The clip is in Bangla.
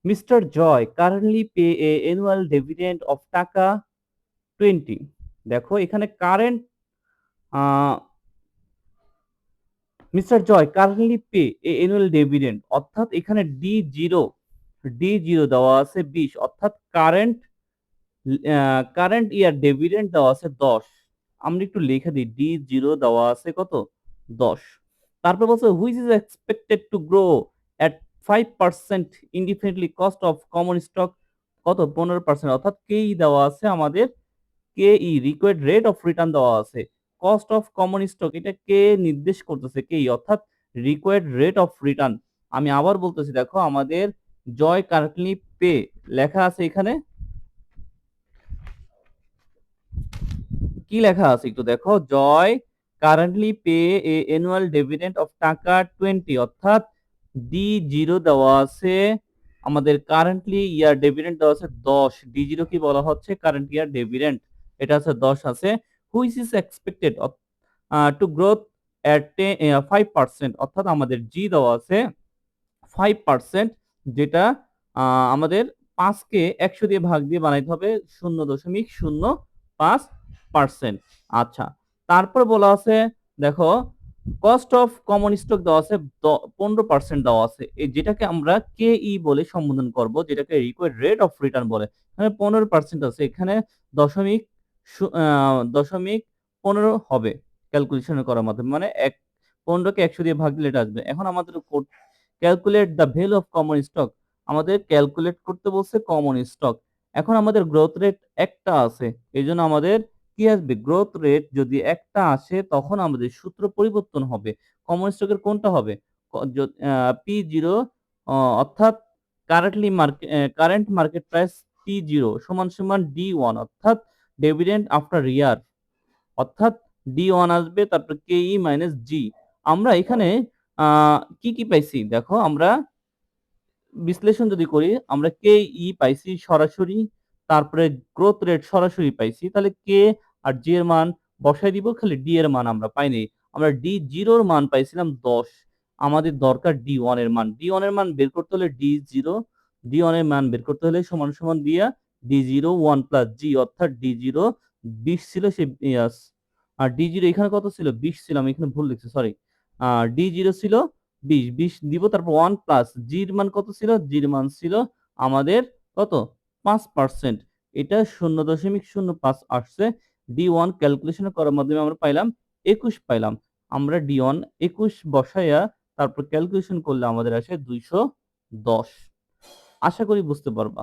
Mr. Joy currently pay a annual dividend of টাকা 20। দেখো এখানে current mister Joy currently pay a annual dividend, অর্থাৎ এখানে ডি জিরো দেওয়া আছে 20, অর্থাৎ কারেন্ট ইয়ার ডিভিডেন্ড দেওয়া আছে 10। আমরা একটু লিখে দিই, ডি জিরো দেওয়া আছে কত, 10। তারপর বলছে which is expected to grow at 5% indefinitely cost of common stock কত 15%, অর্থাৎ কেই দেওয়া আছে আমাদের, কেই রিকোয়ার্ড রেট অফ রিটার্ন দেওয়া আছে, কস্ট অফ কমন স্টক এটা কে নির্দেশ করতেছে, কেই, অর্থাৎ রিকোয়ার্ড রেট অফ রিটার্ন। আমি আবার বলতেছি, দেখো আমাদের জয় কারেন্টলি পে লেখা আছে এখানে, কি লেখা আছে একটু দেখো, Joy currently pay a annual dividend of টাকা 20, অর্থাৎ ডি জিরো দেওয়া আছে আমাদের, কারেন্টলি ইয়ার ডিভিডেন্ড দেওয়া আছে 10। ডি জিরো কি বলা হচ্ছে, কারেন্ট ইয়ার ডিভিডেন্ড, এটা আছে 10 আছে। Which is expected to growth at 5%, অর্থাৎ আমাদের জি দেওয়া আছে 5%, যেটা আমাদের 5কে 100 দিয়ে ভাগ দিয়ে বানাইতে হবে 0.05%। আচ্ছা, তারপর বলা আছে, দেখো কস্ট অফ কমন স্টক দেওয়া আছে 15% দেওয়া আছে, এই যেটাকে আমরা কেই বলে সম্বোধন করব, যেটাকে রিকোয়ার্ড রেট অফ রিটার্ন বলে। এখানে 15% আছে, এখানে দশমিক 15 হবে ক্যালকুলেশন করার মাধ্যমে, মানে 15কে 100 দিয়ে ভাগ দিলে এটা আসবে। এখন আমাদের calculate the value of common stock, আমাদের ক্যালকুলেট করতে বলছে কমন স্টক। এখন আমাদের গ্রোথ রেট একটা আছে, এই জন্য আমাদের কি আসবে, গ্রোথ রেট যদি একটা আসে তখন আমাদের সূত্র পরিবর্তন হবে। কমন স্টকের কোনটা হবে, পি জিরো, অর্থাৎ current market price P zero সমান সমান ডি ওয়ান, অর্থাৎ ডিভিডেন্ড আফটার ইয়ার, অর্থাৎ ডি ওয়ান আসবে, তারপর কেই মাইনাস জি। আমরা এখানে কি কি পাইছি দেখো, আমরা বিশ্লেষণ যদি করি, আমরা কে পাইছি সরাসরি, তারপরে গ্রোথ রেট সরাসরি পাইছি, তাহলে কে আর জি এর মান বসাই দিব, খালি ডি এর মান আমরা পাইনি। আমরা ডি জিরোর মান পাইছিলাম 10, আমাদের দরকার ডি ওয়ান এর মান। ডি ওয়ান এর মান বের করতে হলে ডি ওয়ান এর মান বের করতে হলে সমান সমান দিয়া ডি জিরো 1 প্লাস জি, অর্থাৎ ডি জিরো 20 ছিল, সে আর ডি জিরো এখানে কত ছিল, 20 ছিল, আমি এখানে ভুল লিখছি, সরি। ডি জিরো ছিল 20 দিব, তারপর 1 প্লাস জির মান কত ছিল, জির মান ছিল আমাদের কত, 5%, এটা 0.05 আসছে। ডি ওয়ান ক্যালকুলেশন করার মাধ্যমে আমরা পাইলাম 21 পাইলাম। আমরা ডি ওয়ান 21 বসাইয়া তারপর ক্যালকুলেশন করলে আমাদের আসে 210। আশা করি বুঝতে পারবা।